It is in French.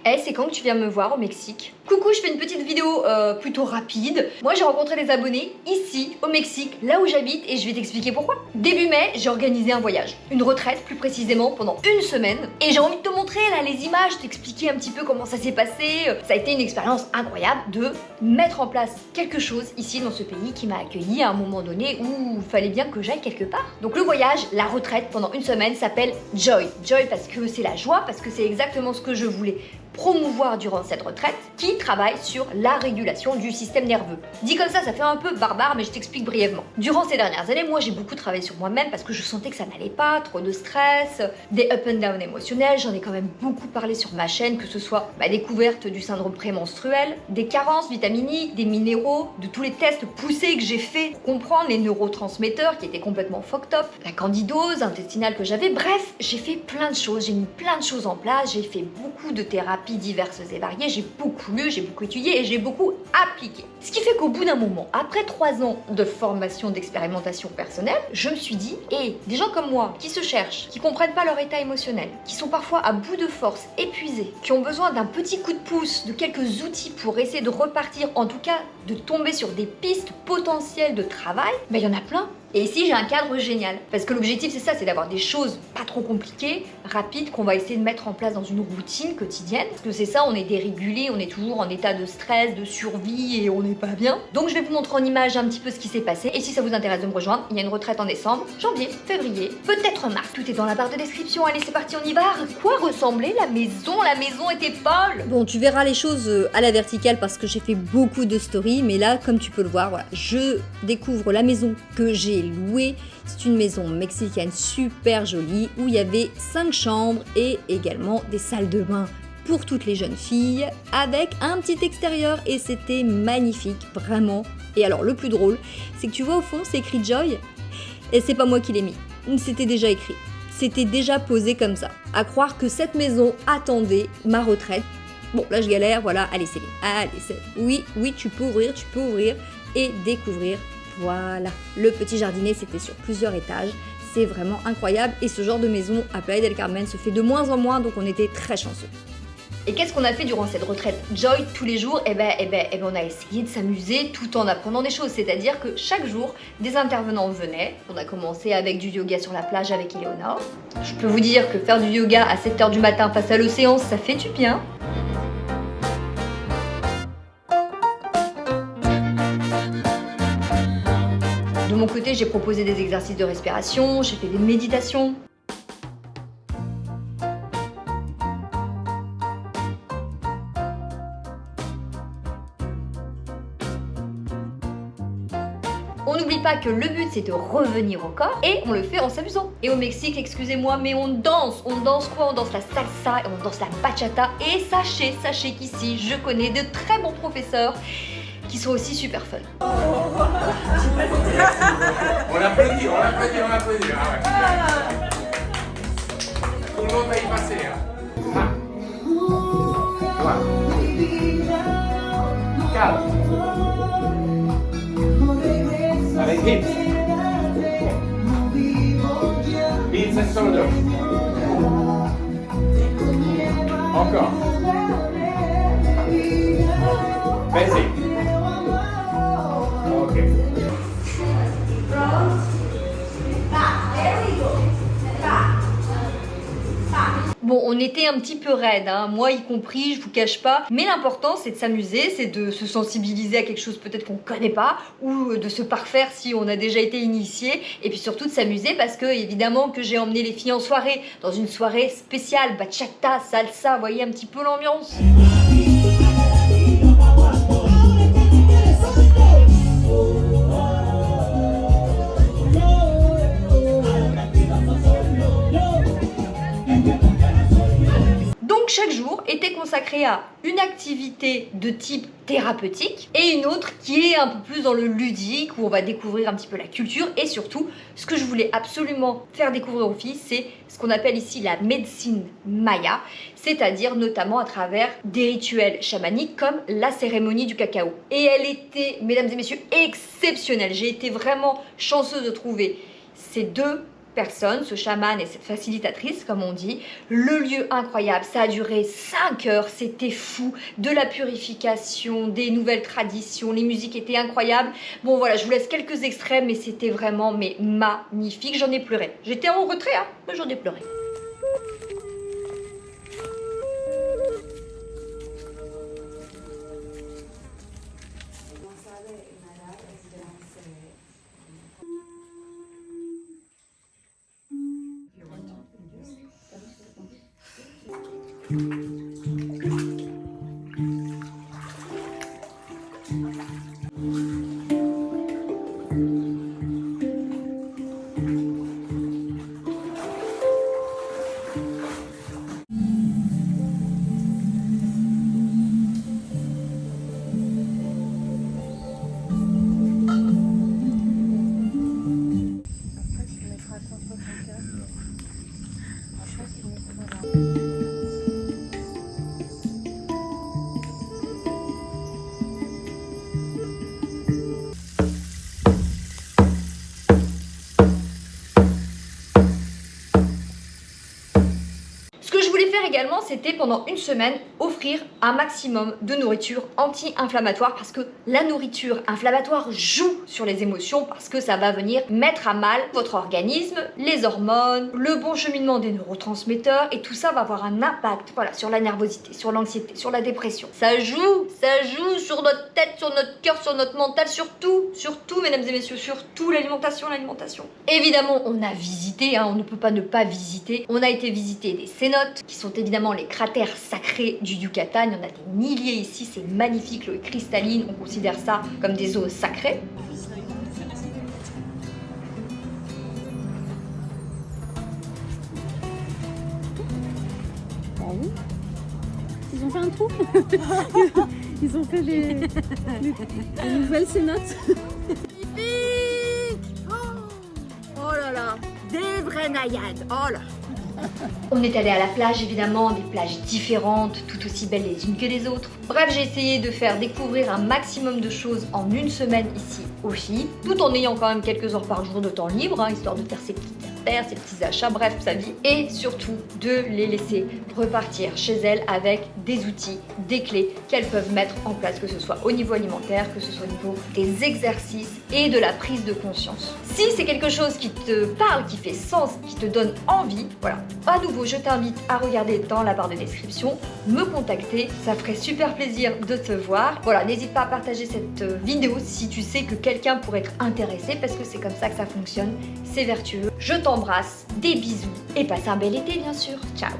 Eh, c'est quand que tu viens me voir au Mexique? Coucou, je fais une petite vidéo plutôt rapide. Moi, j'ai rencontré des abonnés ici, au Mexique, là où j'habite, et je vais t'expliquer pourquoi. Début mai, j'ai organisé un voyage. Une retraite, plus précisément, pendant une semaine. Et j'ai envie de te montrer, là, les images, t'expliquer un petit peu comment ça s'est passé. Ça a été une expérience incroyable de mettre en place quelque chose ici, dans ce pays, qui m'a accueilli à un moment donné où il fallait bien que j'aille quelque part. Donc le voyage, la retraite, pendant une semaine, s'appelle Joy. Joy parce que c'est la joie, parce que c'est exactement ce que je voulais promouvoir durant cette retraite, qui travaille sur la régulation du système nerveux. Dit comme ça fait un peu barbare, mais je t'explique brièvement. Durant ces dernières années, moi j'ai beaucoup travaillé sur moi-même parce que je sentais que ça n'allait pas, trop de stress, des up and down émotionnels, j'en ai quand même beaucoup parlé sur ma chaîne, que ce soit ma découverte du syndrome prémenstruel, des carences vitaminiques, des minéraux, de tous les tests poussés que j'ai fait pour comprendre les neurotransmetteurs qui étaient complètement fucked up, la candidose intestinale que j'avais, bref, j'ai fait plein de choses, j'ai mis plein de choses en place, j'ai fait beaucoup de thérapies diverses et variées, j'ai beaucoup lu, j'ai beaucoup étudié et j'ai beaucoup appliqué. Ce qui fait qu'au bout d'un moment, après 3 ans de formation, d'expérimentation personnelle, je me suis dit, des gens comme moi, qui se cherchent, qui comprennent pas leur état émotionnel, qui sont parfois à bout de force, épuisés, qui ont besoin d'un petit coup de pouce, de quelques outils pour essayer de repartir, en tout cas de tomber sur des pistes potentielles de travail, il y en a plein. Et ici, j'ai un cadre génial. Parce que l'objectif, c'est ça, c'est d'avoir des choses pas trop compliquées, rapides, qu'on va essayer de mettre en place dans une routine quotidienne. Parce que c'est ça, on est dérégulé, on est toujours en état de stress, de survie et on n'est pas bien. Donc je vais vous montrer en image un petit peu ce qui s'est passé. Et si ça vous intéresse de me rejoindre, il y a une retraite en décembre, janvier, février, peut-être mars. Tout est dans la barre de description. Allez, c'est parti, on y va. À quoi ressemblait la maison? La maison était folle. Bon, tu verras les choses à la verticale parce que j'ai fait beaucoup de stories, mais là, comme tu peux le voir, voilà, je découvre la maison que j'ai louée. C'est une maison mexicaine super jolie où il y avait 5 chambres et également des salles de bain pour toutes les jeunes filles avec un petit extérieur et c'était magnifique, vraiment. Et alors le plus drôle, c'est que tu vois au fond, c'est écrit Joy et c'est pas moi qui l'ai mis, c'était déjà écrit. C'était déjà posé comme ça. À croire que cette maison attendait ma retraite. Bon, là je galère, voilà, allez Céline, allez Céline. Oui, tu peux ouvrir et découvrir. Voilà, le petit jardinet, c'était sur plusieurs étages. C'est vraiment incroyable et ce genre de maison à Playa del Carmen se fait de moins en moins, donc on était très chanceux. Et qu'est-ce qu'on a fait durant cette retraite Joy tous les jours? On a essayé de s'amuser tout en apprenant des choses. C'est-à-dire que chaque jour, des intervenants venaient. On a commencé avec du yoga sur la plage avec Eleonore. Je peux vous dire que faire du yoga à 7h du matin face à l'océan, ça fait du bien. De mon côté, j'ai proposé des exercices de respiration, j'ai fait des méditations. On n'oublie pas que le but c'est de revenir au corps et on le fait en s'amusant. Et au Mexique, excusez-moi, mais on danse quoi? On danse la salsa et on danse la bachata. Et sachez qu'ici, je connais de très bons professeurs qui sont aussi super fun. On applaudit. Tout le monde va y passer. Calme. Avec hips. Hips and shoulders. Encore. Basic. Ok. Bon, on était un petit peu raide, hein, moi y compris, je vous cache pas. Mais l'important, c'est de s'amuser, c'est de se sensibiliser à quelque chose peut-être qu'on connaît pas, ou de se parfaire si on a déjà été initié. Et puis surtout de s'amuser parce que, évidemment, que j'ai emmené les filles en soirée, dans une soirée spéciale, bachata, salsa, vous voyez un petit peu l'ambiance. Chaque jour était consacré à une activité de type thérapeutique et une autre qui est un peu plus dans le ludique où on va découvrir un petit peu la culture et surtout ce que je voulais absolument faire découvrir aux filles, c'est ce qu'on appelle ici la médecine maya, c'est-à-dire notamment à travers des rituels chamaniques comme la cérémonie du cacao. Et elle était, mesdames et messieurs, exceptionnelle. J'ai été vraiment chanceuse de trouver ces deux personnes, ce chaman et cette facilitatrice, comme on dit. Le lieu incroyable, ça a duré 5 heures, c'était fou. De la purification, des nouvelles traditions, les musiques étaient incroyables. Bon voilà, je vous laisse quelques extraits, mais c'était vraiment magnifique. J'en ai pleuré. J'étais en retrait, hein, mais j'en ai pleuré. Également, c'était pendant une semaine offrir un maximum de nourriture anti-inflammatoire parce que la nourriture inflammatoire joue sur les émotions parce que ça va venir mettre à mal votre organisme, les hormones, le bon cheminement des neurotransmetteurs et tout ça va avoir un impact voilà, sur la nervosité, sur l'anxiété, sur la dépression. Ça joue sur notre tête, sur notre cœur, sur notre mental, surtout mesdames et messieurs, surtout l'alimentation. Évidemment, on a visité, hein, on ne peut pas ne pas visiter, on a été visiter des cénotes qui sont évidemment les cratères sacrés du Yucatan. Il y en a des milliers ici, c'est magnifique, l'eau est cristalline, on considère ça comme des eaux sacrées. Ah oui. Ils ont fait un trou. Ils ont fait des nouvelles cénotes. Oh là là, des vraies naïades, oh là. On est allé à la plage, évidemment, des plages différentes, tout aussi belles les unes que les autres. Bref, j'ai essayé de faire découvrir un maximum de choses en une semaine ici aux filles, tout en ayant quand même quelques heures par jour de temps libre, hein, histoire de faire ses petites affaires, ses petits achats, bref, sa vie. Et surtout, de les laisser repartir chez elles avec des outils, des clés qu'elles peuvent mettre en place, que ce soit au niveau alimentaire, que ce soit au niveau des exercices et de la prise de conscience. Si c'est quelque chose qui te parle, qui fait sens, qui te donne envie, voilà. À nouveau, je t'invite à regarder dans la barre de description, me contacter, ça ferait super plaisir de te voir. Voilà, n'hésite pas à partager cette vidéo si tu sais que quelqu'un pourrait être intéressé parce que c'est comme ça que ça fonctionne, c'est vertueux. Je t'embrasse, des bisous et passe un bel été bien sûr. Ciao.